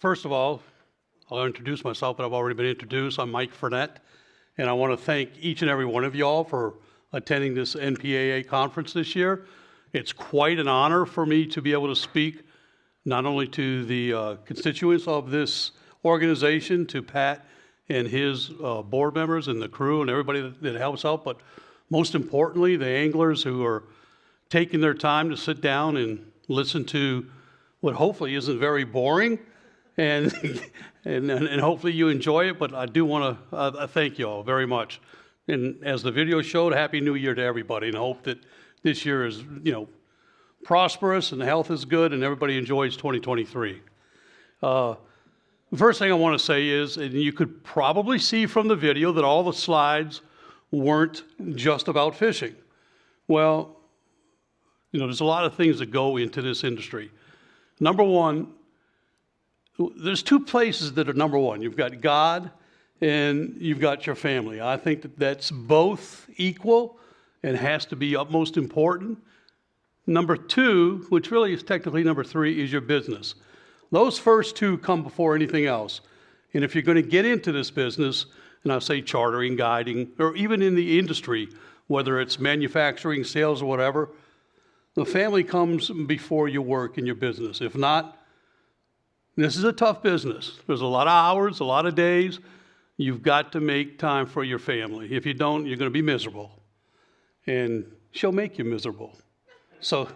First of all, I'll introduce myself, but I've already been introduced. I'm Mike Frenette, and I want to thank each and every one of y'all for attending this NPAA conference this year. It's quite an honor for me to be able to speak not only to the constituents of this organization, to Pat and his board members and the crew and everybody that helps out, but most importantly, the anglers who are taking their time to sit down and listen to what hopefully isn't very boring, and and hopefully you enjoy it. But I do want to thank you all very much. And as the video showed, Happy New Year to everybody, and I hope that this year is, prosperous and the health is good and everybody enjoys 2023. The first thing I want to say is, and you could probably see from the video that all the slides weren't just about fishing. Well, there's a lot of things that go into this industry. Number one, there's two places that are number one. You've got God and you've got your family. I think that that's both equal and has to be utmost important. Number two, which really is technically number three, is your business. Those first two come before anything else. And if you're going to get into this business, and I'll say chartering, guiding, or even in the industry, whether it's manufacturing, sales, or whatever, the family comes before your work and your business. If not, this is a tough business. There's a lot of hours, a lot of days. You've got to make time for your family. If you don't, you're going to be miserable. And she'll make you miserable. So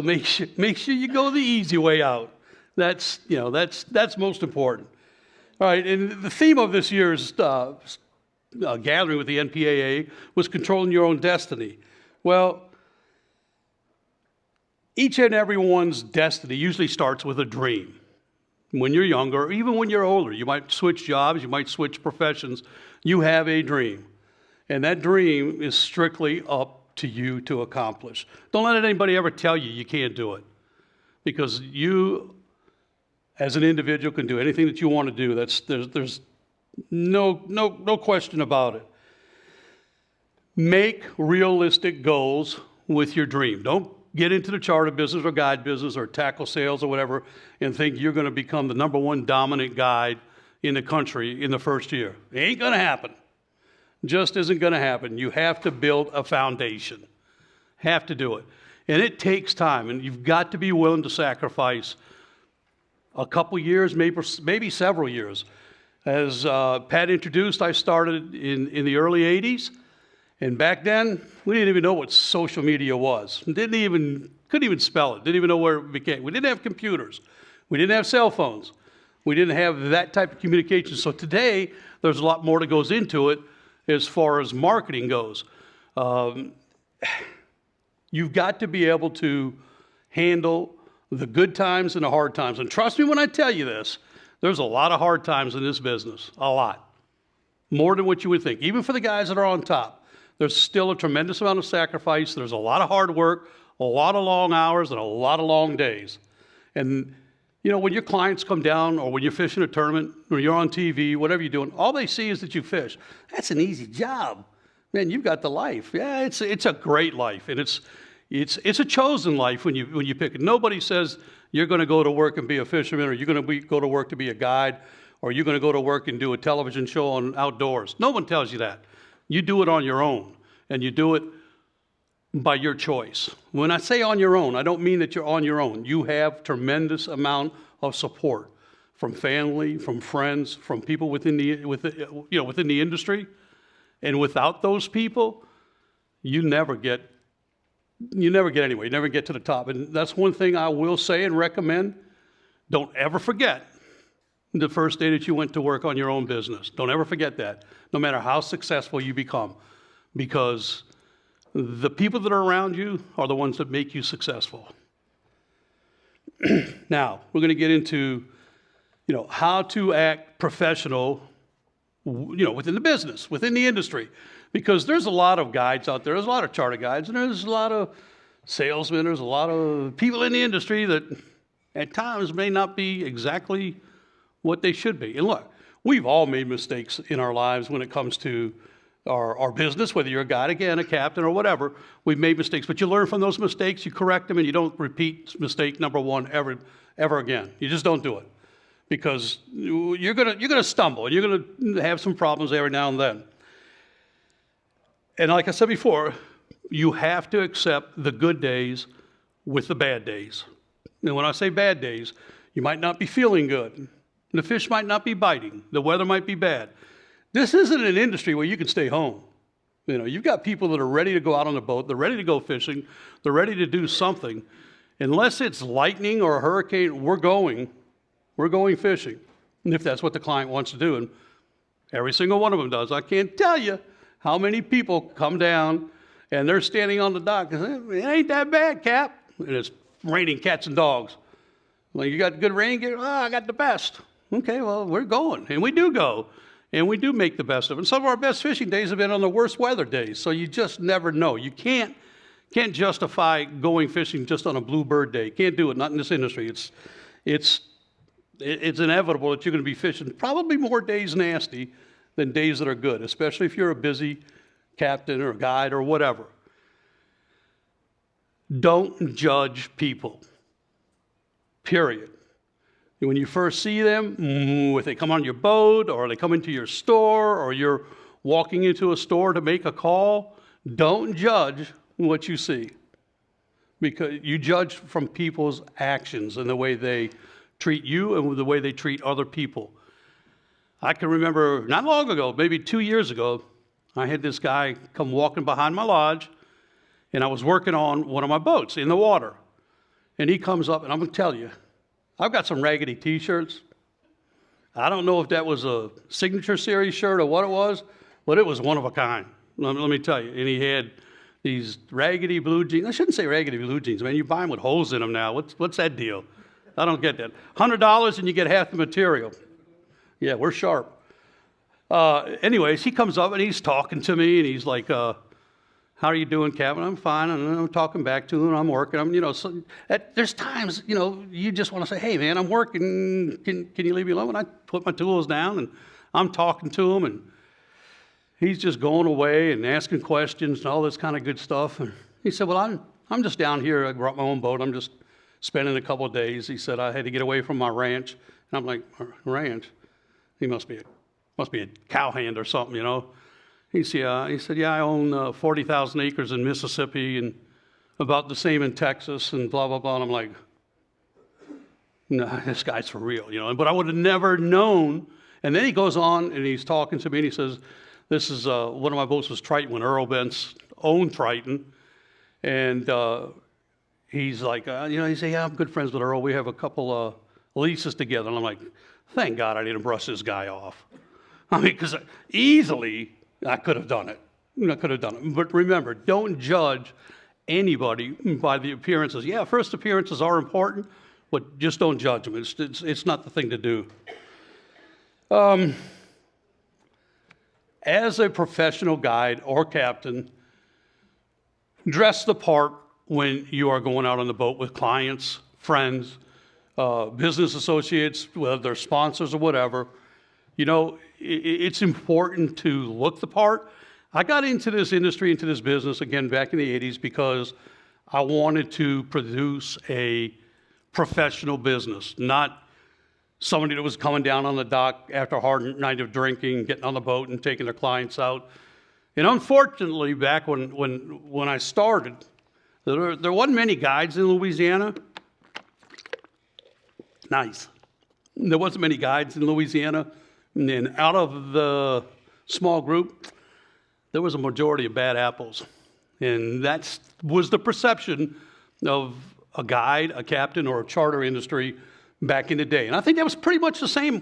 make sure you go the easy way out. That's most important. All right, and the theme of this year's gathering with the NPAA was controlling your own destiny. Well, each and everyone's destiny usually starts with a dream. When you're younger, or even when you're older, you might switch jobs, you might switch professions. You have a dream, and that dream is strictly up to you to accomplish. Don't let anybody ever tell you you can't do it, because you, as an individual, can do anything that you want to do. There's no question about it. Make realistic goals with your dream. Don't get into the charter business or guide business or tackle sales or whatever and think you're going to become the number one dominant guide in the country in the first year. It ain't going to happen. Just isn't going to happen. You have to build a foundation. Have to do it. And it takes time, and you've got to be willing to sacrifice a couple years, maybe several years. As Pat introduced, I started in the early 80s, and back then, we didn't even know what social media was. Couldn't even spell it. Didn't even know where it became. We didn't have computers. We didn't have cell phones. We didn't have that type of communication. So today, there's a lot more that goes into it as far as marketing goes. You've got to be able to handle the good times and the hard times. And trust me when I tell you this, there's a lot of hard times in this business, a lot. More than what you would think. Even for the guys that are on top, there's still a tremendous amount of sacrifice. There's a lot of hard work, a lot of long hours, and a lot of long days. And, when your clients come down, or when you're fishing a tournament, or you're on TV, whatever you're doing, all they see is that you fish. That's an easy job. Man, you've got the life. Yeah, it's a great life, and it's a chosen life when you pick it. Nobody says you're going to go to work and be a fisherman, or you're going to go to work to be a guide, or you're going to go to work and do a television show on outdoors. No one tells you that. You do it on your own, and you do it by your choice. When I say on your own, I don't mean that you're on your own. You have tremendous amount of support from family, from friends, from people within the industry. And without those people, you never get anywhere. You never get to the top. And that's one thing I will say and recommend. Don't ever forget the first day that you went to work on your own business. Don't ever forget that, no matter how successful you become, because the people that are around you are the ones that make you successful. Now, we're going to get into, how to act professional, within the business, within the industry, because there's a lot of guides out there. There's a lot of charter guides, and there's a lot of salesmen. There's a lot of people in the industry that at times may not be exactly what they should be. And look, we've all made mistakes in our lives when it comes to our business, whether you're a guide, again, a captain, or whatever. We've made mistakes, but you learn from those mistakes, you correct them, and you don't repeat mistake number one ever again. You just don't do it. because you're gonna stumble and you're gonna have some problems every now and then. And like I said before, you have to accept the good days with the bad days. And when I say bad days, you might not be feeling good. The fish might not be biting. The weather might be bad. This isn't an industry where you can stay home. You know, you've got people that are ready to go out on the boat. They're ready to go fishing. They're ready to do something. Unless it's lightning or a hurricane, we're going fishing. And if that's what the client wants to do, and every single one of them does. I can't tell you how many people come down and they're standing on the dock and say, it ain't that bad, Cap. And it's raining cats and dogs. Like, you got good rain gear? Oh, I got the best. Okay, well, we're going. And we do go. And we do make the best of it. And some of our best fishing days have been on the worst weather days. So you just never know. You can't justify going fishing just on a bluebird day. You can't do it, not in this industry. It's inevitable that you're going to be fishing probably more days nasty than days that are good, especially if you're a busy captain or guide or whatever. Don't judge people, period. When you first see them, if they come on your boat or they come into your store or you're walking into a store to make a call, don't judge what you see, because you judge from people's actions and the way they treat you and the way they treat other people. I can remember not long ago, maybe 2 years ago, I had this guy come walking behind my lodge, and I was working on one of my boats in the water. And he comes up, and I'm going to tell you, I've got some raggedy T-shirts. I don't know if that was a signature series shirt or what it was, but it was one of a kind. Let me tell you. And he had these raggedy blue jeans. I shouldn't say raggedy blue jeans, man. You buy them with holes in them now. What's that deal? I don't get that. $100 and you get half the material. Yeah, we're sharp. Anyways, he comes up and he's talking to me, and he's like, how are you doing, Captain? I'm fine. And I'm talking back to him, and I'm working. So there's times, you just want to say, hey, man, I'm working. Can you leave me alone? And I put my tools down, and I'm talking to him, and he's just going away and asking questions and all this kind of good stuff. And he said, well, I'm just down here. I brought my own boat. I'm just spending a couple of days. He said, I had to get away from my ranch. And I'm like, ranch? He must be a cowhand or something, He said, yeah, I own 40,000 acres in Mississippi and about the same in Texas and blah, blah, blah. And I'm like, no, this guy's for real, But I would have never known. And then he goes on and he's talking to me and he says, this is, one of my boats was Triton when Earl Bentz owned Triton. And he's like, he said, yeah, I'm good friends with Earl. We have a couple leases together. And I'm like, thank God I didn't brush this guy off. I mean, because easily I could have done it. But remember, don't judge anybody by the appearances. Yeah, first appearances are important, but just don't judge them. It's not the thing to do. As a professional guide or captain, dress the part when you are going out on the boat with clients, friends, business associates, whether they're sponsors or whatever. It's important to look the part. I got into this industry, into this business, again, back in the 80s because I wanted to produce a professional business, not somebody that was coming down on the dock after a hard night of drinking, getting on the boat and taking their clients out. And unfortunately, back when I started, there wasn't many guides in Louisiana. Nice. There wasn't many guides in Louisiana. And then out of the small group, there was a majority of bad apples. And that was the perception of a guide, a captain, or a charter industry back in the day. And I think that was pretty much the same,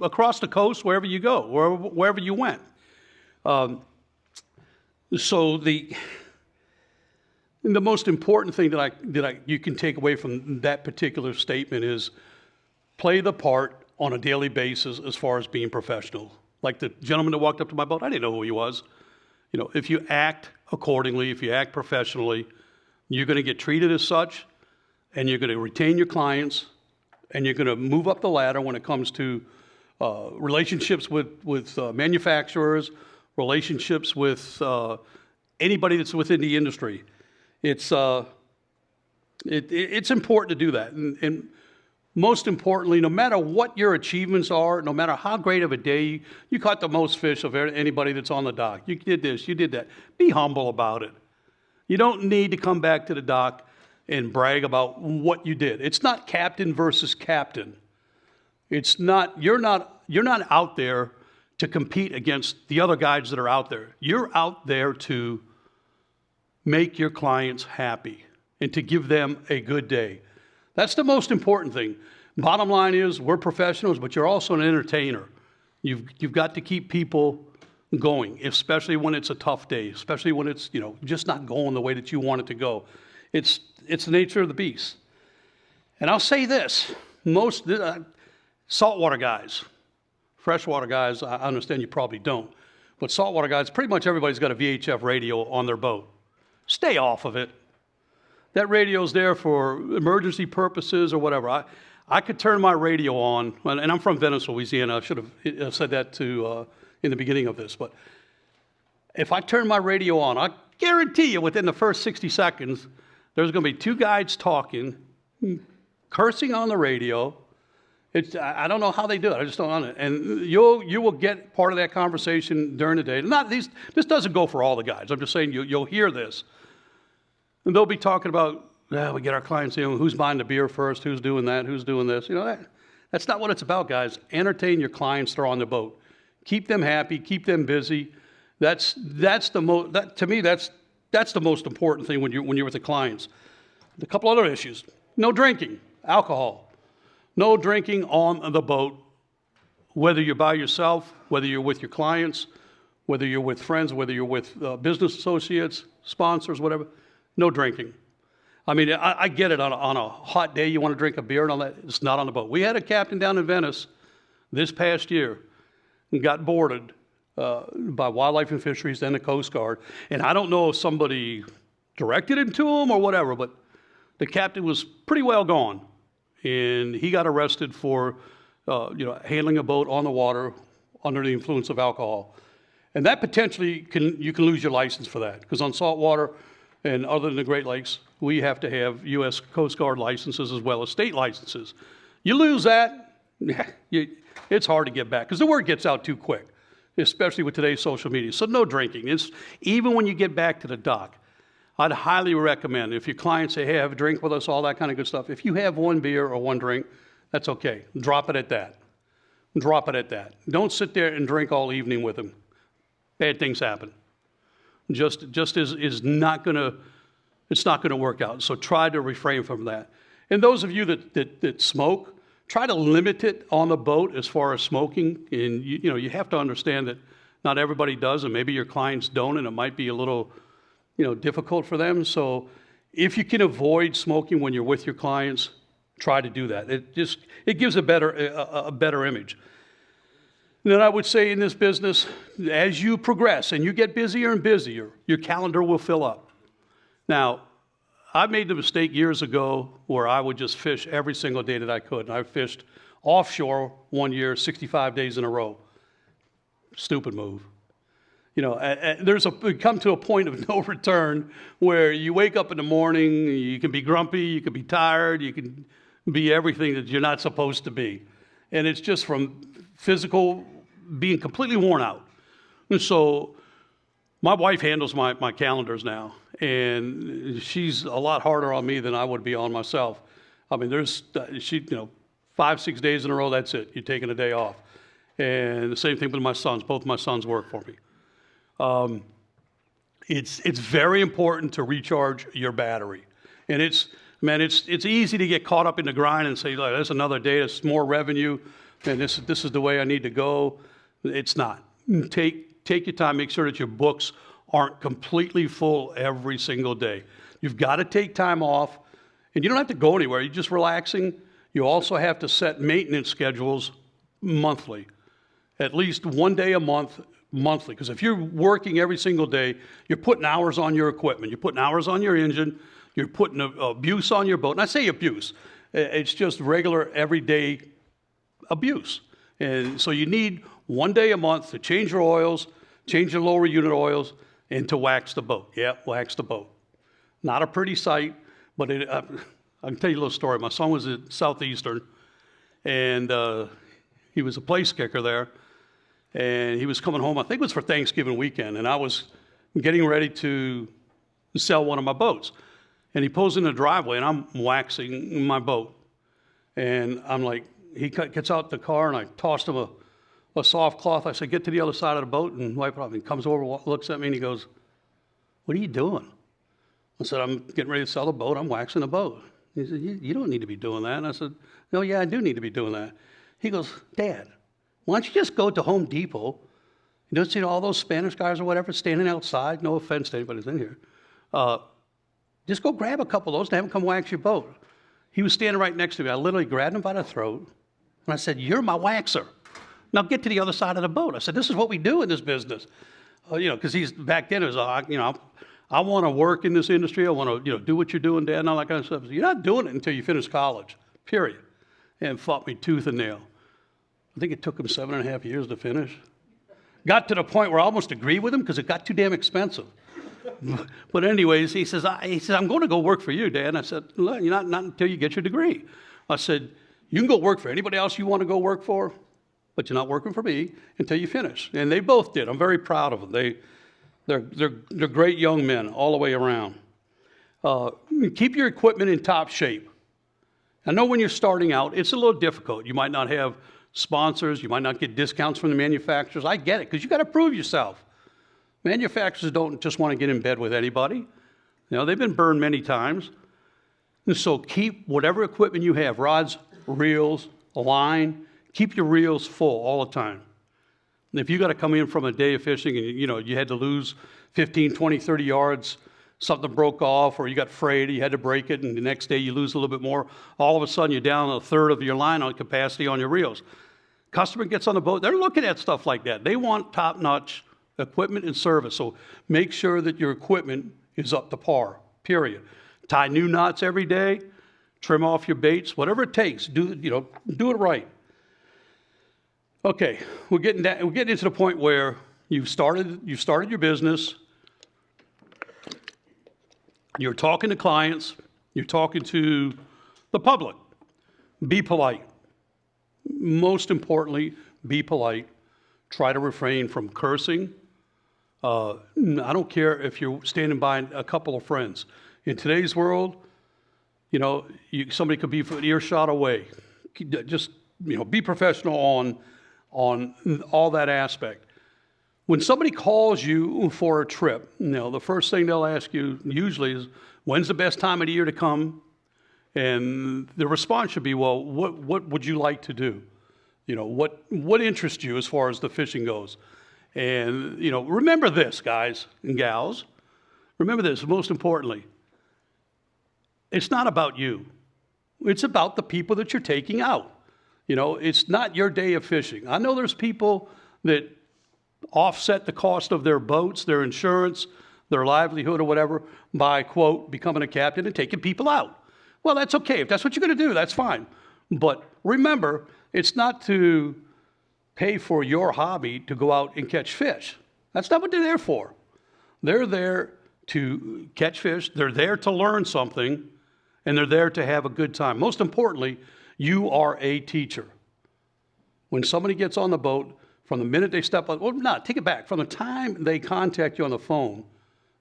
across the coast, wherever you go, wherever you went. So the most important thing that you can take away from that particular statement is play the part on a daily basis as far as being professional. Like the gentleman that walked up to my boat, I didn't know who he was. If you act accordingly, if you act professionally, you're going to get treated as such, and you're going to retain your clients, and you're going to move up the ladder when it comes to relationships with manufacturers, relationships with anybody that's within the industry. It's important to do that. And most importantly, no matter what your achievements are, no matter how great of a day, you caught the most fish of anybody that's on the dock. You did this, you did that. Be humble about it. You don't need to come back to the dock and brag about what you did. It's not captain versus captain. It's not, you're not out there to compete against the other guys that are out there. You're out there to make your clients happy and to give them a good day. That's the most important thing. Bottom line is, we're professionals, but you're also an entertainer. You've got to keep people going, especially when it's a tough day, especially when it's, just not going the way that you want it to go. It's the nature of the beast. And I'll say this, most saltwater guys, freshwater guys, I understand you probably don't, but saltwater guys, pretty much everybody's got a VHF radio on their boat. Stay off of it. That radio's there for emergency purposes or whatever. I could turn my radio on, and I'm from Venice, Louisiana. I should have said that in the beginning of this, but if I turn my radio on, I guarantee you within the first 60 seconds, there's going to be two guys talking, cursing on the radio. I don't know how they do it. I just don't know it. And you will get part of that conversation during the day. This doesn't go for all the guys. I'm just saying you'll hear this. And they'll be talking about, we get our clients in, who's buying the beer first, who's doing that, who's doing this. That's not what it's about, guys. Entertain your clients that are on the boat. Keep them happy, keep them busy. To me, that's the most important thing when you're with the clients. A couple other issues. No drinking, alcohol. No drinking on the boat, whether you're by yourself, whether you're with your clients, whether you're with friends, whether you're with business associates, sponsors, whatever. No drinking. I mean, I get it on a hot day, you want to drink a beer and all that. It's not on the boat. We had a captain down in Venice this past year and got boarded by Wildlife and Fisheries and the Coast Guard. And I don't know if somebody directed him to him or whatever, but the captain was pretty well gone. And he got arrested for handling a boat on the water under the influence of alcohol. And that potentially you can lose your license for that, because on saltwater and other than the Great Lakes, we have to have U.S. Coast Guard licenses as well as state licenses. You lose that, it's hard to get back, because the word gets out too quick, especially with today's social media. So no drinking. Even when you get back to the dock, I'd highly recommend, if your clients say, hey, have a drink with us, all that kind of good stuff, if you have one beer or one drink, that's okay. Drop it at that. Drop it at that. Don't sit there and drink all evening with them. Bad things happen. Just is not going to, it's not going to work out. So try to refrain from that. And those of you that smoke, try to limit it on the boat as far as smoking. And you have to understand that not everybody does, and maybe your clients don't, and it might be a little difficult for them. So if you can avoid smoking when you're with your clients, try to do that. It gives a better image. And then I would say in this business, as you progress and you get busier and busier, your calendar will fill up. Now, I made the mistake years ago where I would just fish every single day that I could. And I fished offshore one year, 65 days in a row. Stupid move. We come to a point of no return where you wake up in the morning, you can be grumpy, you can be tired, you can be everything that you're not supposed to be. And it's just from physical being completely worn out. And so my wife handles my calendars now, and she's a lot harder on me than I would be on myself. I mean, 5-6 days in a row, that's it. You're taking a day off. And the same thing with my sons. Both my sons work for me. It's very important to recharge your battery. And it's easy to get caught up in the grind and say, that's another day, it's more revenue, and this is the way I need to go. It's not. Take your time, make sure that your books aren't completely full every single day. You've got to take time off, and you don't have to go anywhere. You're just relaxing. You also have to set maintenance schedules monthly, at least one day a month, monthly. Because if you're working every single day, you're putting hours on your equipment, you're putting hours on your engine, you're putting abuse on your boat. And I say abuse, it's just regular, everyday abuse. And so you need one day a month to change your oils, change your lower unit oils, and to wax the boat. Yeah, wax the boat. Not a pretty sight, but I can tell you a little story. My son was at Southeastern, and he was a place kicker there, and he was coming home, I think it was for Thanksgiving weekend, and I was getting ready to sell one of my boats. And he pulls in the driveway, and I'm waxing my boat. And I'm like, he gets out the car, and I tossed him a soft cloth. I said, get to the other side of the boat and wipe it off. And he comes over, looks at me, and he goes, what are you doing? I said, I'm getting ready to sell the boat. I'm waxing the boat. He said, you don't need to be doing that. And I said, no, yeah, I do need to be doing that. He goes, Dad, why don't you just go to Home Depot? You don't see all those Spanish guys or whatever standing outside? No offense to anybody who's in here. Just go grab a couple of those and have them come wax your boat. He was standing right next to me. I literally grabbed him by the throat, and I said, you're my waxer. Now get to the other side of the boat. I said, this is what we do in this business. Because he's back then, it was, I want to work in this industry. I want to, do what you're doing, Dad, and all that kind of stuff. You're not doing it until you finish college, period. And fought me tooth and nail. I think it took him 7.5 years to finish. Got to the point where I almost agreed with him because it got too damn expensive. But anyways, he says, I'm going to go work for you, Dad. And I said, not until you get your degree. I said, you can go work for anybody else you want to go work for, but you're not working for me until you finish. And they both did. I'm very proud of them. They're great young men all the way around. Keep your equipment in top shape. I know when you're starting out, it's a little difficult. You might not have sponsors. You might not get discounts from the manufacturers. I get it, because you got to prove yourself. Manufacturers don't just want to get in bed with anybody. They've been burned many times. And so keep whatever equipment you have, rods, reels, a line, keep your reels full all the time. And if you got to come in from a day of fishing and you had to lose 15, 20, 30 yards, something broke off or you got frayed, you had to break it, and the next day you lose a little bit more, all of a sudden you're down a third of your line on capacity on your reels. Customer gets on the boat, they're looking at stuff like that. They want top-notch equipment and service. So make sure that your equipment is up to par, period. Tie new knots every day, trim off your baits, whatever it takes, do it right. Okay, we're getting into the point where you've started your business, you're talking to clients, you're talking to the public. Be polite. Most importantly, be polite. Try to refrain from cursing. I don't care if you're standing by a couple of friends. In today's world, somebody could be an earshot away. Just, be professional on all that aspect. When somebody calls you for a trip, the first thing they'll ask you usually is, when's the best time of the year to come? And the response should be, well, what would you like to do? What interests you as far as the fishing goes? And, remember this, guys and gals. Remember this, most importantly. It's not about you. It's about the people that you're taking out. It's not your day of fishing. I know there's people that offset the cost of their boats, their insurance, their livelihood or whatever by, quote, becoming a captain and taking people out. Well, that's okay. If that's what you're going to do, that's fine. But remember, it's not to pay for your hobby to go out and catch fish. That's not what they're there for. They're there to catch fish. They're there to learn something, and they're there to have a good time. Most importantly, you are a teacher. When somebody gets on the boat, from the minute they step on, take it back. From the time they contact you on the phone,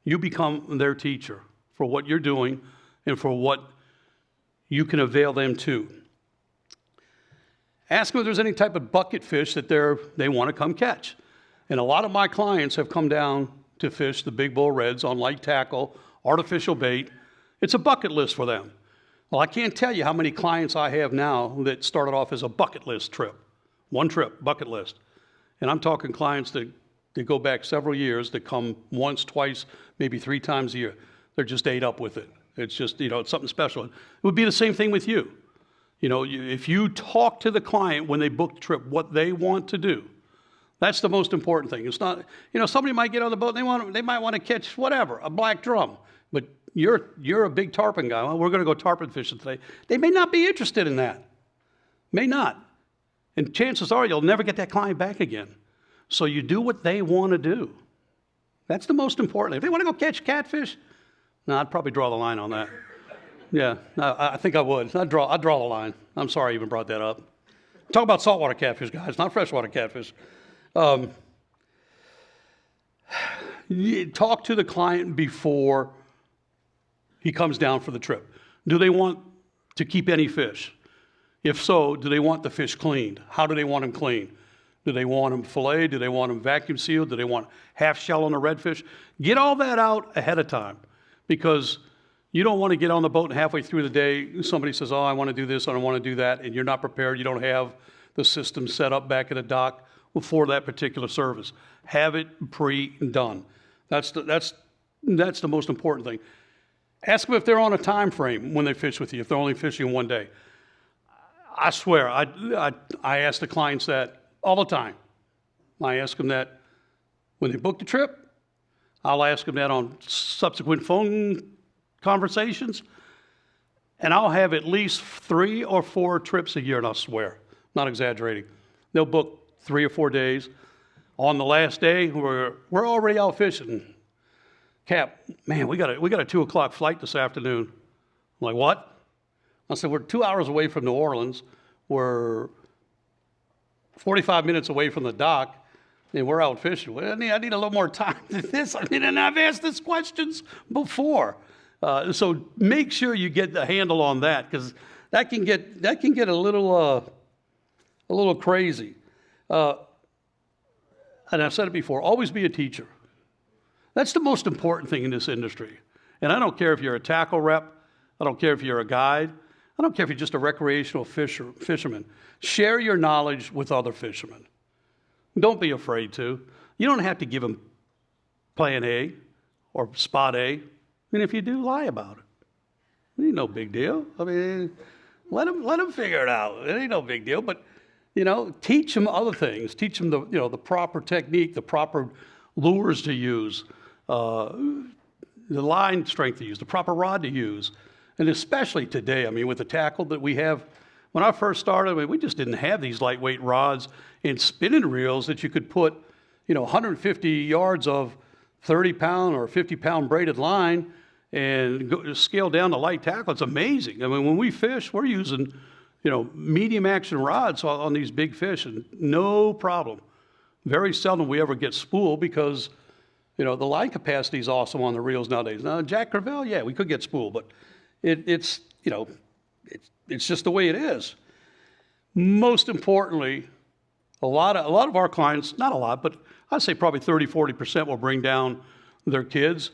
you become their teacher for what you're doing and for what you can avail them to. Ask them if there's any type of bucket fish that they want to come catch. And a lot of my clients have come down to fish the big bull reds on light tackle, artificial bait. It's a bucket list for them. Well, I can't tell you how many clients I have now that started off as a bucket list trip. One trip, bucket list. And I'm talking clients that go back several years, that come once, twice, maybe 3 times a year. They're just ate up with it. It's just, it's something special. It would be the same thing with you. If you talk to the client when they book the trip, what they want to do, that's the most important thing. It's not, somebody might get on the boat and they might want to catch whatever, a black drum, but you're a big tarpon guy. Well, we're going to go tarpon fishing today. They may not be interested in that. May not. And chances are you'll never get that client back again. So you do what they want to do. That's the most important. If they want to go catch catfish, no, I'd probably draw the line on that. Yeah, I think I would. I'd draw the line. I'm sorry I even brought that up. Talk about saltwater catfish, guys, not freshwater catfish. You talk to the client before he comes down for the trip. Do they want to keep any fish? If so, do they want the fish cleaned? How do they want them cleaned? Do they want them filleted? Do they want them vacuum sealed? Do they want half shell on the redfish? Get all that out ahead of time, because you don't want to get on the boat and halfway through the day, somebody says, oh, I want to do this, I don't want to do that, and you're not prepared. You don't have the system set up back at the dock for that particular service. Have it pre-done. That's the most important thing. Ask them if they're on a time frame when they fish with you, if they're only fishing one day. I swear, I ask the clients that all the time. I ask them that when they book the trip. I'll ask them that on subsequent phone conversations. And I'll have at least 3 or 4 trips a year, and I swear, not exaggerating. They'll book 3 or 4 days. On the last day, we're already out fishing. Cap, man, we got a 2 o'clock flight this afternoon. I'm like, what? I said, we're 2 hours away from New Orleans. We're 45 minutes away from the dock, and we're out fishing. Well, I need a little more time than this. And I've asked these questions before. So make sure you get the handle on that, because that can get a little crazy. And I've said it before, always be a teacher. That's the most important thing in this industry. And I don't care if you're a tackle rep, I don't care if you're a guide, I don't care if you're just a recreational fisherman. Share your knowledge with other fishermen. Don't be afraid to. You don't have to give them plan A or spot A. And if you do, lie about it. It ain't no big deal. I mean, let them figure it out. It ain't no big deal. But, teach them other things. Teach them the proper technique, the proper lures to use, the line strength to use, the proper rod to use. And especially today, with the tackle that we have. When I first started, we just didn't have these lightweight rods and spinning reels that you could put, 150 yards of 30-pound or 50-pound braided line and scale down the light tackle. It's amazing. When we fish, we're using, medium action rods on these big fish, and no problem. Very seldom we ever get spool because, the line capacity is awesome on the reels nowadays. Now, Jack Crevalle, yeah, we could get spool, but it's just the way it is. Most importantly, a lot of our clients, not a lot, but I'd say probably 30-40% will bring down their kids.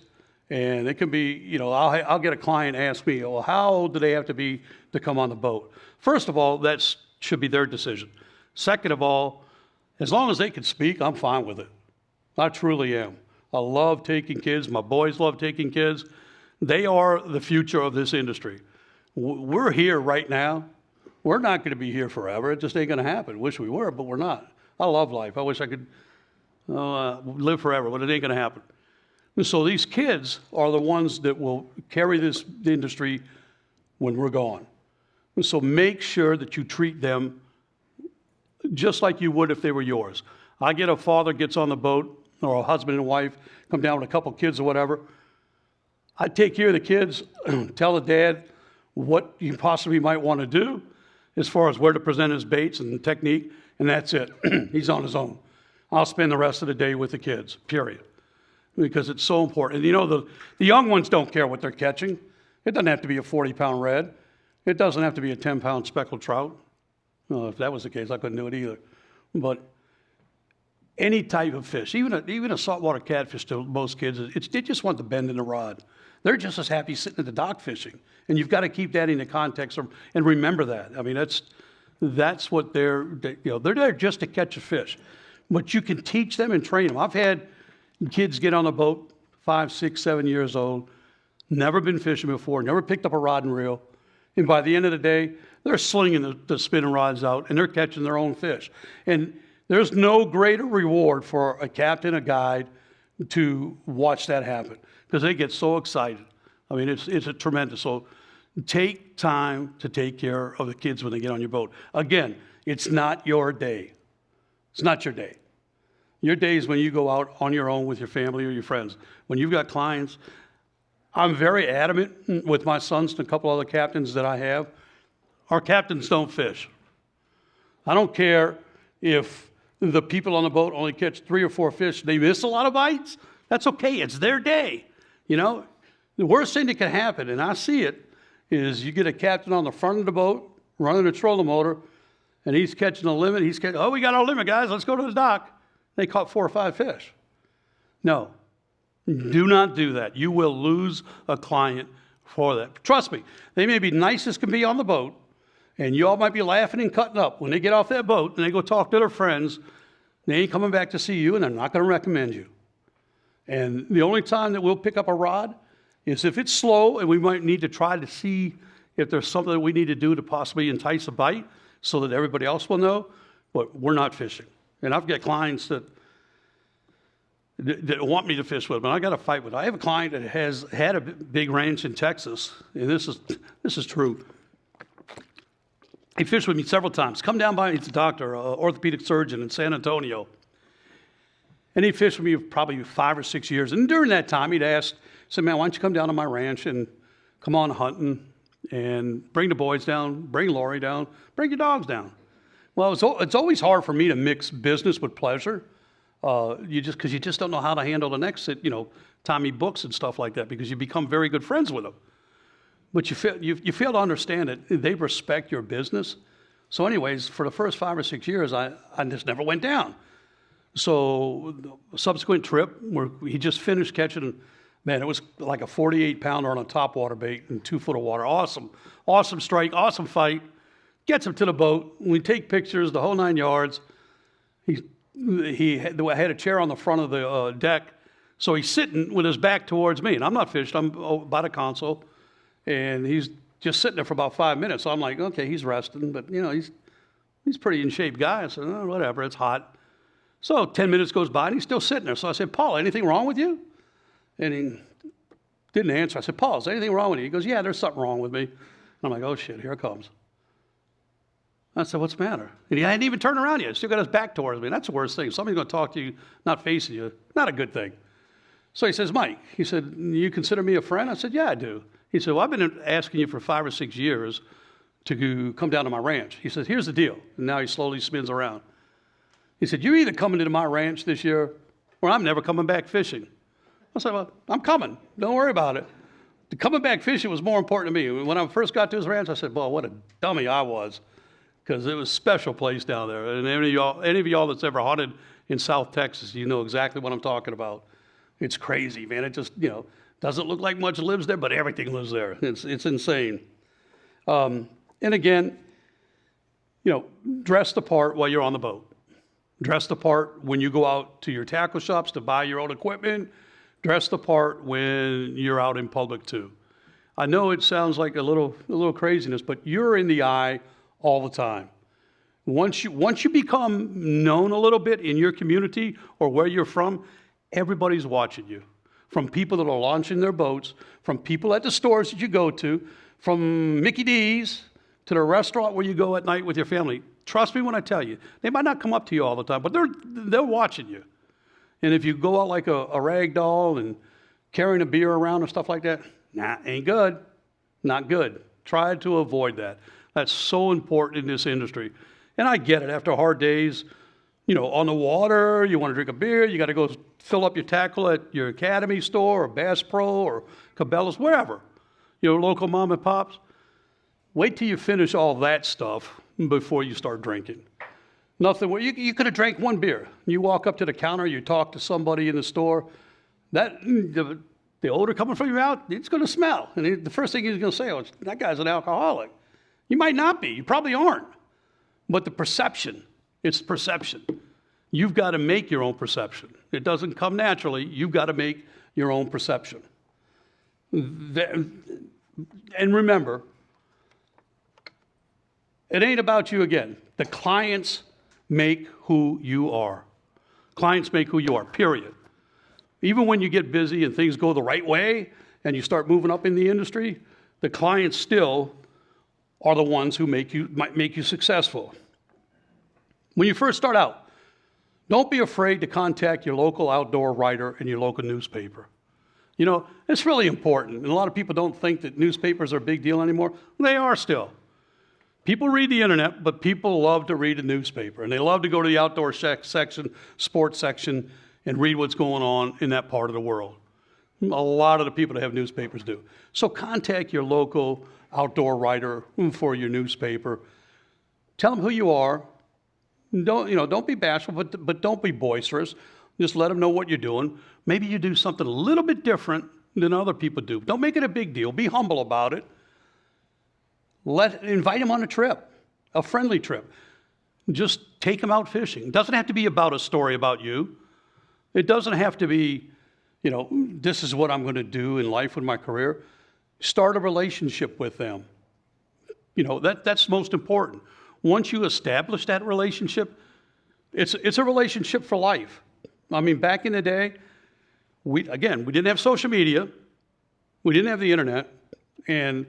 And it can be, I'll get a client ask me, well, how old do they have to be to come on the boat? First of all, that should be their decision. Second of all, as long as they can speak, I'm fine with it. I truly am. I love taking kids. My boys love taking kids. They are the future of this industry. We're here right now. We're not going to be here forever. It just ain't going to happen. Wish we were, but we're not. I love life. I wish I could live forever, but it ain't going to happen. And so these kids are the ones that will carry this industry when we're gone. And so make sure that you treat them just like you would if they were yours. I get a father gets on the boat, or a husband and wife come down with a couple kids or whatever. I take care of the kids, tell the dad what he possibly might want to do as far as where to present his baits and technique, and that's it. He's on his own. I'll spend the rest of the day with the kids, period. Because it's so important. And the young ones don't care what they're catching. It doesn't have to be a 40-pound red. It doesn't have to be a 10-pound speckled trout. If that was the case, I couldn't do it either. But any type of fish, even a saltwater catfish to most kids, they just want the bend in the rod. They're just as happy sitting at the dock fishing. And you've got to keep that in the context and remember that. That's what they're there just to catch a fish. But you can teach them and train them. I've had kids get on a boat, 5, 6, 7 years old, never been fishing before, never picked up a rod and reel. And by the end of the day, they're slinging the spinning rods out and they're catching their own fish. And there's no greater reward for a captain, a guide, to watch that happen because they get so excited. It's a tremendous. So take time to take care of the kids when they get on your boat. Again, it's not your day. It's not your day. Your day is when you go out on your own with your family or your friends. When you've got clients, I'm very adamant with my sons and a couple other captains that I have. Our captains don't fish. I don't care if the people on the boat only catch 3 or 4 fish. They miss a lot of bites. That's okay. It's their day. The worst thing that can happen, and I see it, is you get a captain on the front of the boat running a trolling motor, and he's catching a limit. Oh, we got our limit, guys. Let's go to the dock. They caught 4 or 5 fish. No, do not do that. You will lose a client for that. Trust me, they may be nice as can be on the boat, and you all might be laughing and cutting up. When they get off that boat and they go talk to their friends, they ain't coming back to see you, and they're not going to recommend you. And the only time that we'll pick up a rod is if it's slow, and we might need to try to see if there's something that we need to do to possibly entice a bite so that everybody else will know, but we're not fishing. And I've got clients that want me to fish with them, and I got to fight with them. I have a client that has had a big ranch in Texas, and this is true. He fished with me several times. Come down by, he's a doctor, orthopedic surgeon in San Antonio. And he fished with me probably 5 or 6 years. And during that time, he'd said, man, why don't you come down to my ranch and come on hunting and bring the boys down, bring Lori down, bring your dogs down. Well, it's always hard for me to mix business with pleasure. Because you just don't know how to handle the next, time he books and stuff like that, because you become very good friends with them. But you fail to understand it. They respect your business. So anyways, for the first 5 or 6 years, I just never went down. So the subsequent trip, where he just finished catching, man, it was like a 48-pounder on a topwater bait in 2 foot of water. Awesome strike, awesome fight. Gets him to the boat. We take pictures, the whole 9 yards. He had a chair on the front of the deck, so he's sitting with his back towards me, and I'm not fishing. I'm by the console, and he's just sitting there for about 5 minutes. So I'm like, okay, he's resting, but he's pretty in shape guy. I said, oh, whatever, it's hot. So 10 minutes goes by, and he's still sitting there. So I said, Paul, anything wrong with you? And he didn't answer. I said, Paul, is there anything wrong with you? He goes, yeah, there's something wrong with me. And I'm like, oh shit, here it comes. I said, what's the matter? And he hadn't even turned around yet. He still got his back towards me. That's the worst thing. Somebody's going to talk to you, not facing you. Not a good thing. So he says, Mike, he said, you consider me a friend? I said, yeah, I do. He said, well, I've been asking you for 5 or 6 years to come down to my ranch. He said, here's the deal. And now he slowly spins around. He said, you're either coming into my ranch this year or I'm never coming back fishing. I said, well, I'm coming. Don't worry about it. The coming back fishing was more important to me. When I first got to his ranch, I said, well, what a dummy I was, because it was a special place down there. And any of y'all that's ever hunted in South Texas, you know exactly what I'm talking about. It's crazy, man. It just, doesn't look like much lives there, but everything lives there. It's insane. And again, dress the part while you're on the boat. Dress the part when you go out to your tackle shops to buy your own equipment. Dress the part when you're out in public too. I know it sounds like a little craziness, but you're in the eye all the time. Once you become known a little bit in your community or where you're from, everybody's watching you. From people that are launching their boats, from people at the stores that you go to, from Mickey D's to the restaurant where you go at night with your family. Trust me when I tell you, they might not come up to you all the time, but they're watching you. And if you go out like a rag doll and carrying a beer around and stuff like that, ain't good. Not good. Try to avoid that. That's so important in this industry. And I get it. After hard days, on the water, you want to drink a beer, you got to go fill up your tackle at your Academy store or Bass Pro or Cabela's, wherever, your local mom and pops. Wait till you finish all that stuff before you start drinking. Nothing. You could have drank one beer. You walk up to the counter, you talk to somebody in the store. The odor coming from your mouth, it's going to smell. And the first thing he's going to say, that guy's an alcoholic. You might not be. You probably aren't. But the perception, it's perception. You've got to make your own perception. It doesn't come naturally. You've got to make your own perception. And remember, it ain't about you again. The clients make who you are. Clients make who you are, period. Even when you get busy and things go the right way and you start moving up in the industry, the clients still are the ones who might make you successful. When you first start out, don't be afraid to contact your local outdoor writer and your local newspaper. It's really important. And a lot of people don't think that newspapers are a big deal anymore. They are still. People read the internet, but people love to read a newspaper, and they love to go to the outdoor section, sports section, and read what's going on in that part of the world. A lot of the people that have newspapers do. So contact your local outdoor writer for your newspaper. Tell them who you are. Don't be bashful, but don't be boisterous. Just let them know what you're doing. Maybe you do something a little bit different than other people do. Don't make it a big deal. Be humble about it. Invite them on a trip, a friendly trip. Just take them out fishing. It doesn't have to be about a story about you. It doesn't have to be, this is what I'm going to do in life with my career. Start a relationship with them. That's most important. Once you establish that relationship, it's a relationship for life. I mean, back in the day, we didn't have social media. We didn't have the internet. And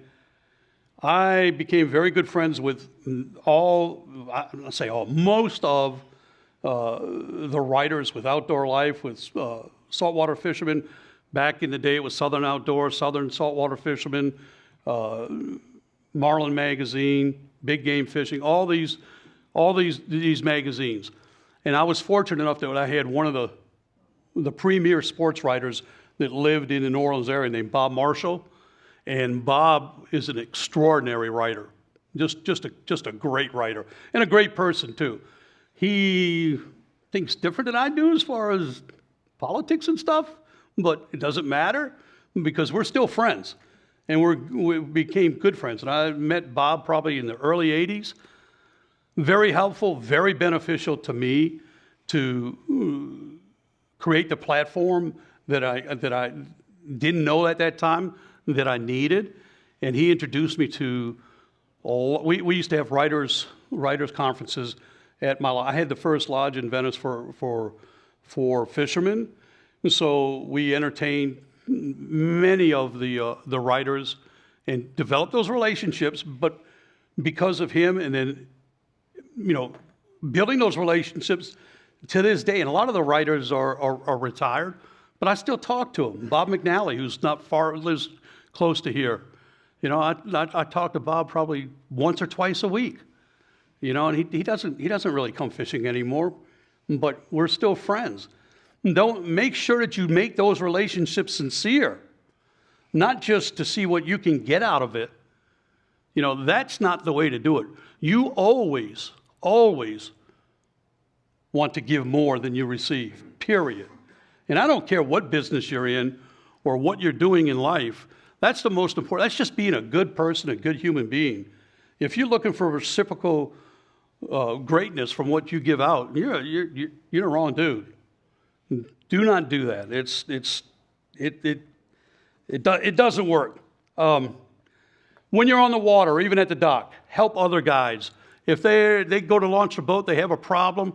I became very good friends with most of the writers with Outdoor Life, with saltwater fishermen. Back in the day, it was Southern Outdoor, Southern Saltwater Fishermen, Marlin Magazine, Big Game Fishing, all these magazines. And I was fortunate enough that I had one of the premier sports writers that lived in the New Orleans area named Bob Marshall. And Bob is an extraordinary writer, just a great writer, and a great person too. He thinks different than I do as far as politics and stuff, but it doesn't matter because we're still friends, and we became good friends. And I met Bob probably in the early '80s. Very helpful, very beneficial to me to create the platform that I didn't know at that time that I needed, and he introduced me to we used to have writers conferences at my. I had the first lodge in Venice for fishermen, and so we entertained many of the writers and developed those relationships. But because of him, and then building those relationships to this day, and a lot of the writers are retired, but I still talk to them. Bob McNally, who's not far, lives close to here. I talk to Bob probably once or twice a week. And he doesn't really come fishing anymore, but we're still friends. Don't make sure that you make those relationships sincere, not just to see what you can get out of it. That's not the way to do it. You always want to give more than you receive, period. And I don't care what business you're in or what you're doing in life. That's the most important. That's just being a good person, a good human being. If you're looking for reciprocal greatness from what you give out, you're the wrong dude. Do not do that. It doesn't work. When you're on the water, or even at the dock, help other guides. If they go to launch a boat, they have a problem,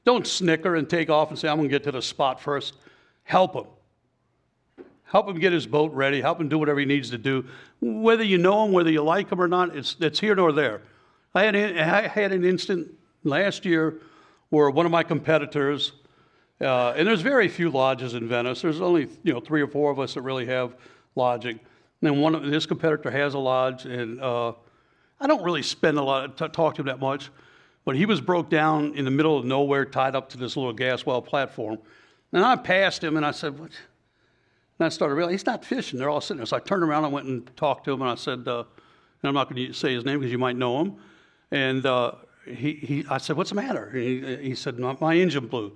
don't snicker and take off and say, I'm going to get to the spot first. Help him. Help him get his boat ready. Help him do whatever he needs to do. Whether you know him, whether you like him or not, it's here nor there. I had an instant last year where one of my competitors, and there's very few lodges in Venice. There's only 3 or 4 of us that really have lodging. And this competitor has a lodge, and I don't really spend a lot talk to him that much, but he was broke down in the middle of nowhere, tied up to this little gas well platform. And I passed him, and I said, "What?" And I started realizing he's not fishing. They're all sitting there. So I turned around and went and talked to him, and I said, and I'm not going to say his name because you might know him. And I said, "What's the matter?" And he said, my engine blew.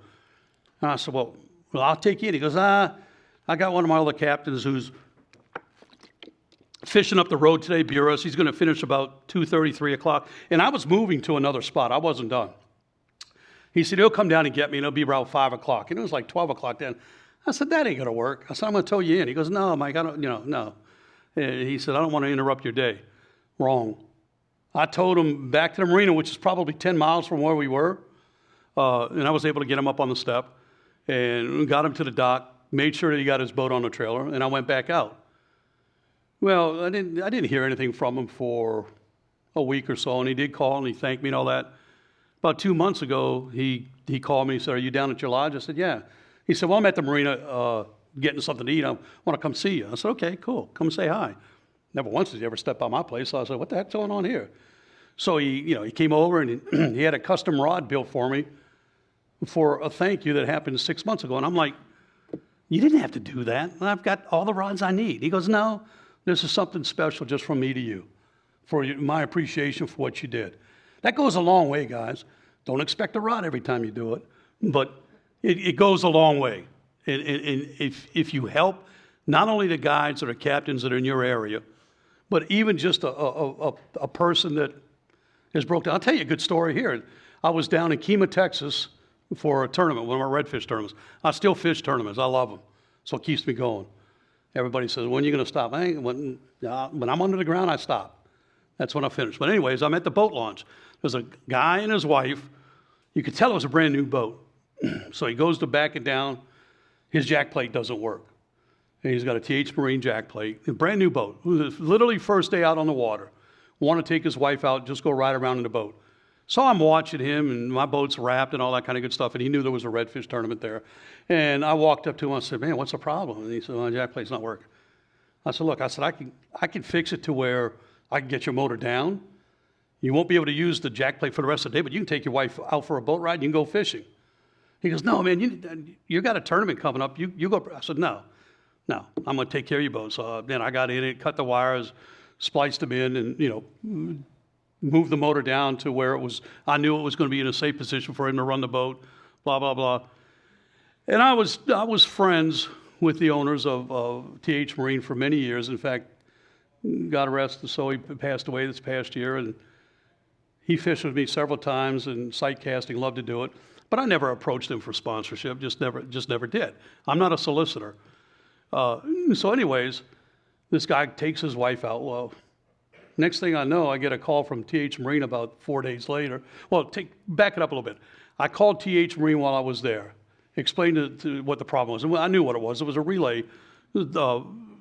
And I said, well, I'll take you in. He goes, I got one of my other captains who's fishing up the road today, Buras. He's going to finish about 2:30, 3 o'clock. And I was moving to another spot. I wasn't done. He said, he'll come down and get me, and it'll be around 5 o'clock. And it was like 12 o'clock then. I said, that ain't going to work. I said, I'm going to tow you in. He goes, no, Mike, I don't, no. And he said, I don't want to interrupt your day. Wrong. I towed him back to the marina, which is probably 10 miles from where we were. And I was able to get him up on the step and got him to the dock, made sure that he got his boat on the trailer, and I went back out. Well, I didn't hear anything from him for a week or so, and he did call and he thanked me and all that. About 2 months ago, he called me and said, are you down at your lodge? I said, yeah. He said, well, I'm at the marina getting something to eat. I want to come see you. I said, okay, cool. Come say hi. Never once did he ever step by my place. So I said, what the heck's going on here? So he came over and he had a custom rod built for me for a thank you that happened 6 months ago. And I'm like, you didn't have to do that. I've got all the rods I need. He goes, no, this is something special just from me to you, for my appreciation for what you did. That goes a long way, guys. Don't expect a rod every time you do it, but it goes a long way. And if you help not only the guides or the captains that are in your area, but even just a person that is broke down. I'll tell you a good story here. I was down in Kemah, Texas for a tournament, one of our redfish tournaments. I still fish tournaments. I love them. So it keeps me going. Everybody says, when are you going to stop? When I'm under the ground, I stop. That's when I finish. But anyways, I'm at the boat launch. There's a guy and his wife. You could tell it was a brand new boat. So he goes to back it down. His jack plate doesn't work. And he's got a TH Marine jack plate, a brand new boat. Literally first day out on the water. Want to take his wife out, just go ride around in the boat. So I'm watching him, and my boat's wrapped and all that kind of good stuff, and he knew there was a redfish tournament there. And I walked up to him and I said, man, what's the problem? And he said, my jack plate's not working. I said, look, I can fix it to where I can get your motor down. You won't be able to use the jack plate for the rest of the day, but you can take your wife out for a boat ride and you can go fishing. He goes, no, man, you got a tournament coming up. You go. I said, no, I'm going to take care of your boat. So then I got in it, cut the wires, spliced them in, and, moved the motor down to where I knew it was going to be in a safe position for him to run the boat, blah, blah, blah. And I was friends with the owners of TH Marine for many years. In fact, God rest his soul, he passed away this past year, and he fished with me several times, and sight casting, loved to do it. But I never approached him for sponsorship, just never did. I'm not a solicitor. So anyways, this guy takes his wife out. Well, next thing I know, I get a call from TH Marine about 4 days later. Well, back it up a little bit. I called TH Marine while I was there, explained to what the problem was. And I knew what it was. It was a relay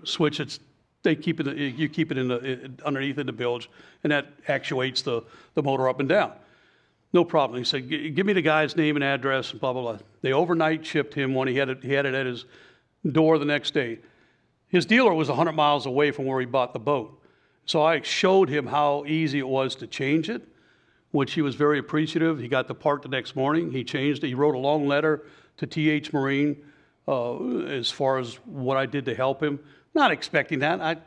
switch. You keep it underneath in the bilge, and that actuates the motor up and down. No problem. He said, give me the guy's name and address, and blah, blah, blah. They overnight shipped him one. He had it at his door the next day. His dealer was 100 miles away from where he bought the boat. So I showed him how easy it was to change it, which he was very appreciative. He got the part the next morning. He changed it. He wrote a long letter to TH Marine as far as what I did to help him. Not expecting that. I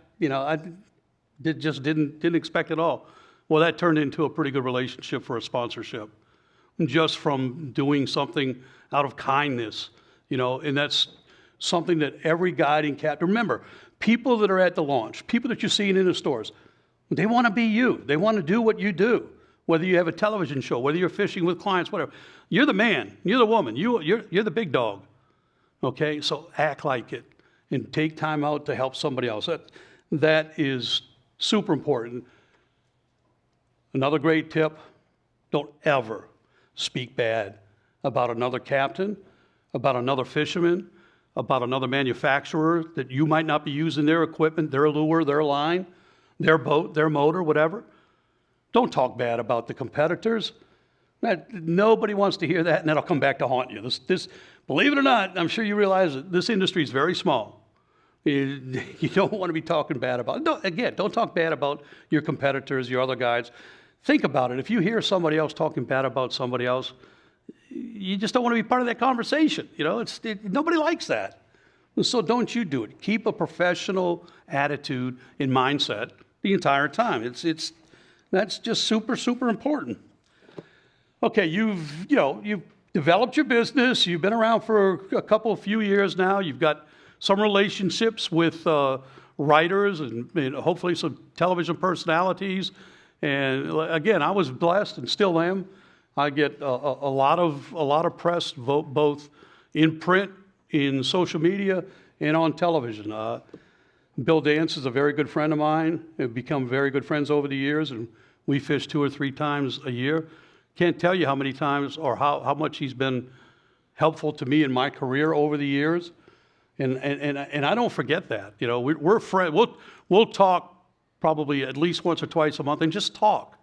didn't expect it all. Well, that turned into a pretty good relationship for a sponsorship, just from doing something out of kindness, and that's something that every guiding captain, remember, people that are at the launch, people that you're seeing in the stores, they want to be you. They want to do what you do, whether you have a television show, whether you're fishing with clients, whatever. You're the man. You're the woman. You're the big dog, okay? So act like it and take time out to help somebody else. That is super important. Another great tip, don't ever speak bad about another captain, about another fisherman, about another manufacturer that you might not be using their equipment, their lure, their line, their boat, their motor, whatever. Don't talk bad about the competitors. Nobody wants to hear that, and that'll come back to haunt you. This, believe it or not, I'm sure you realize that this industry is very small. You don't want to be talking bad about it. Don't talk bad about your competitors, your other guides. Think about it. If you hear somebody else talking bad about somebody else, you just don't want to be part of that conversation. Nobody likes that. So don't you do it. Keep a professional attitude and mindset the entire time. That's just super, super important. Okay, you've developed your business. You've been around for a few years now. You've got some relationships with writers and hopefully some television personalities. And again, I was blessed and still am. I get a lot of press, both in print, in social media, and on television. Bill Dance is a very good friend of mine. We've become very good friends over the years, and we fish 2 or 3 times a year. Can't tell you how many times or how much he's been helpful to me in my career over the years. And I don't forget that. We're friends. We'll talk probably at least once or twice a month and just talk.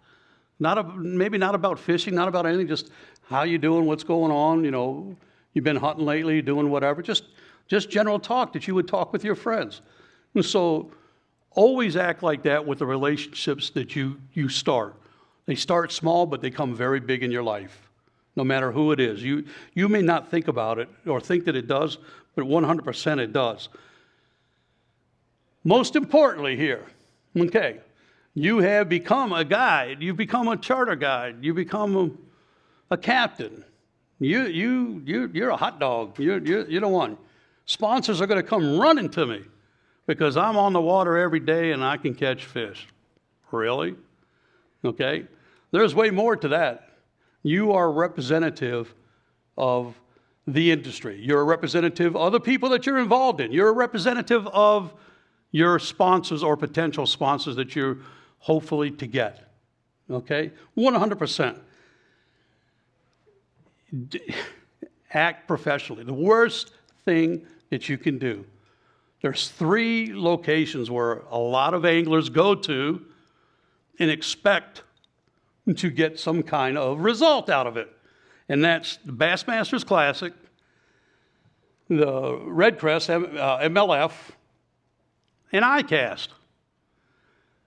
Maybe not about fishing, not about anything, just how you doing, what's going on, you've been hunting lately, doing whatever, just general talk that you would talk with your friends. And so always act like that with the relationships that you start. They start small, but they come very big in your life, no matter who it is. You may not think about it or think that it does, but 100% it does. Most importantly here, okay, you have become a guide. You become a charter guide. You become a captain. You're a hot dog. You're the one. Sponsors are going to come running to me because I'm on the water every day and I can catch fish. Really? Okay? There's way more to that. You are a representative of the industry. You're a representative of the people that you're involved in. You're a representative of your sponsors or potential sponsors that you're hopefully to get. Okay? 100%. Act professionally. The worst thing that you can do. There's 3 locations where a lot of anglers go to and expect to get some kind of result out of it. And that's the Bassmasters Classic, the Red Crest, MLF, and ICAST.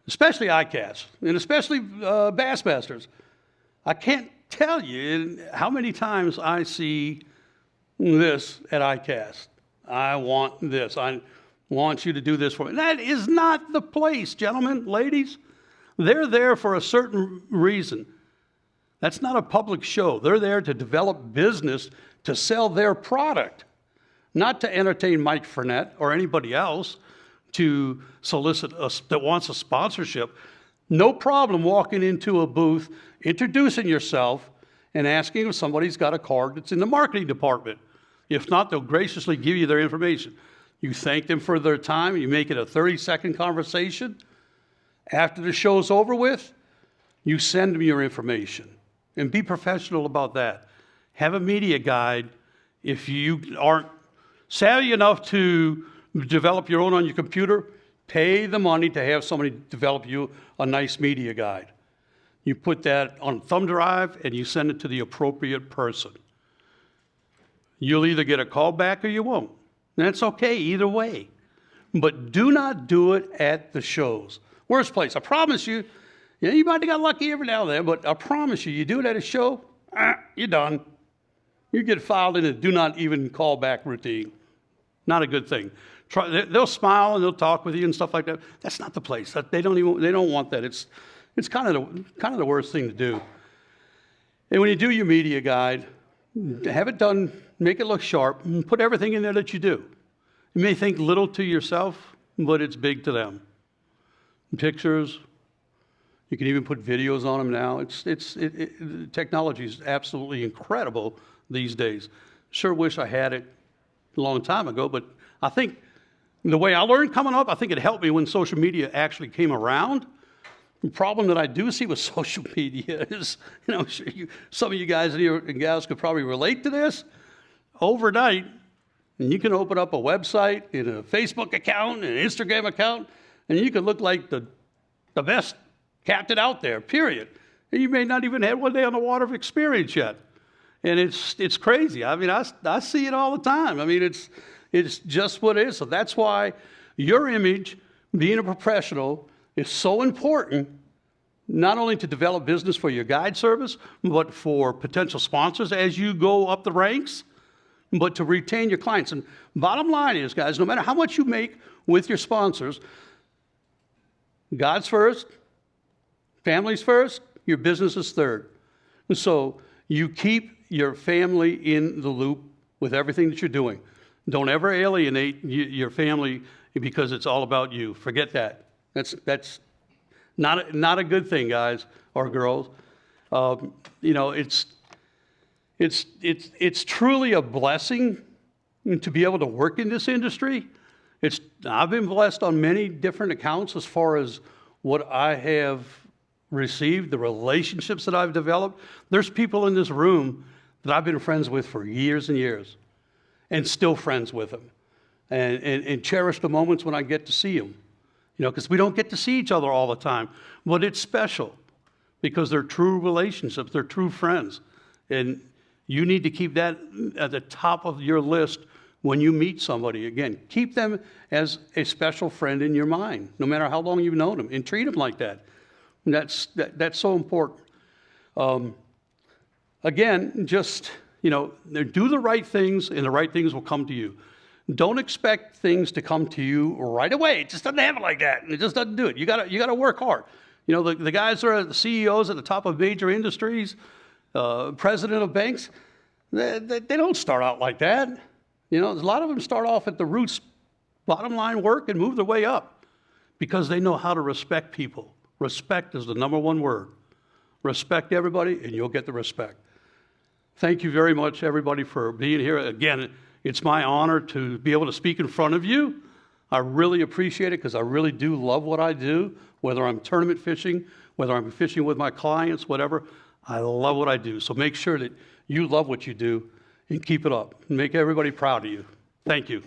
Especially ICAST, and especially Bassmasters. I can't tell you how many times I see this at ICAST. I want this. I want you to do this for me. That is not the place, gentlemen, ladies. They're there for a certain reason. That's not a public show. They're there to develop business, to sell their product, not to entertain Mike Frenette or anybody else to solicit that wants a sponsorship. No problem walking into a booth, introducing yourself, and asking if somebody's got a card that's in the marketing department. If not, they'll graciously give you their information. You thank them for their time. You make it a 30-second conversation. After the show's over with, you send them your information. And be professional about that. Have a media guide. If you aren't savvy enough to develop your own on your computer, pay the money to have somebody develop you a nice media guide. You put that on a thumb drive and you send it to the appropriate person. You'll either get a call back or you won't. That's okay either way. But do not do it at the shows. Worst place. I promise you, you might have got lucky every now and then, but I promise you, you do it at a show, you're done. You get filed in a do not even call back routine. Not a good thing. They'll smile and they'll talk with you and stuff like that. That's not the place. They don't want that. It's kind of the worst thing to do. And when you do your media guide, have it done, make it look sharp, and put everything in there that you do. You may think little to yourself, but it's big to them. Pictures. You can even put videos on them now. Technology is absolutely incredible these days. Sure wish I had it a long time ago, but I think the way I learned coming up, I think it helped me when social media actually came around. The problem that I do see with social media is, some of you guys and gals could probably relate to this. Overnight, and you can open up a website and a Facebook account and an Instagram account, and you can look like the best captain out there, period. And you may not even have one day on the water of experience yet. And it's crazy. I mean, I see it all the time. I mean, it's just what it is. So that's why your image, being a professional, is so important, not only to develop business for your guide service, but for potential sponsors as you go up the ranks, but to retain your clients. And bottom line is, guys, no matter how much you make with your sponsors, God's first, family's first, your business is third. And so you keep your family in the loop with everything that you're doing. Don't ever alienate your family because it's all about you. Forget that. That's not a good thing, guys or girls. It's truly a blessing to be able to work in this industry. I've been blessed on many different accounts as far as what I have received, the relationships that I've developed. There's people in this room that I've been friends with for years and years, and still friends with them, and cherish the moments when I get to see them. Because we don't get to see each other all the time, but it's special because they're true relationships, they're true friends, and you need to keep that at the top of your list when you meet somebody. Again, keep them as a special friend in your mind, no matter how long you've known them, and treat them like that. That's so important. Again, just, do the right things and the right things will come to you. Don't expect things to come to you right away. It just doesn't happen like that, and it just doesn't do it. You gotta work hard. The guys that are the CEOs at the top of major industries, president of banks, they don't start out like that. A lot of them start off at the roots, bottom line work, and move their way up because they know how to respect people. Respect is the number one word. Respect everybody, and you'll get the respect. Thank you very much, everybody, for being here. Again, it's my honor to be able to speak in front of you. I really appreciate it because I really do love what I do, whether I'm tournament fishing, whether I'm fishing with my clients, whatever. I love what I do. So make sure that you love what you do and keep it up. Make everybody proud of you. Thank you.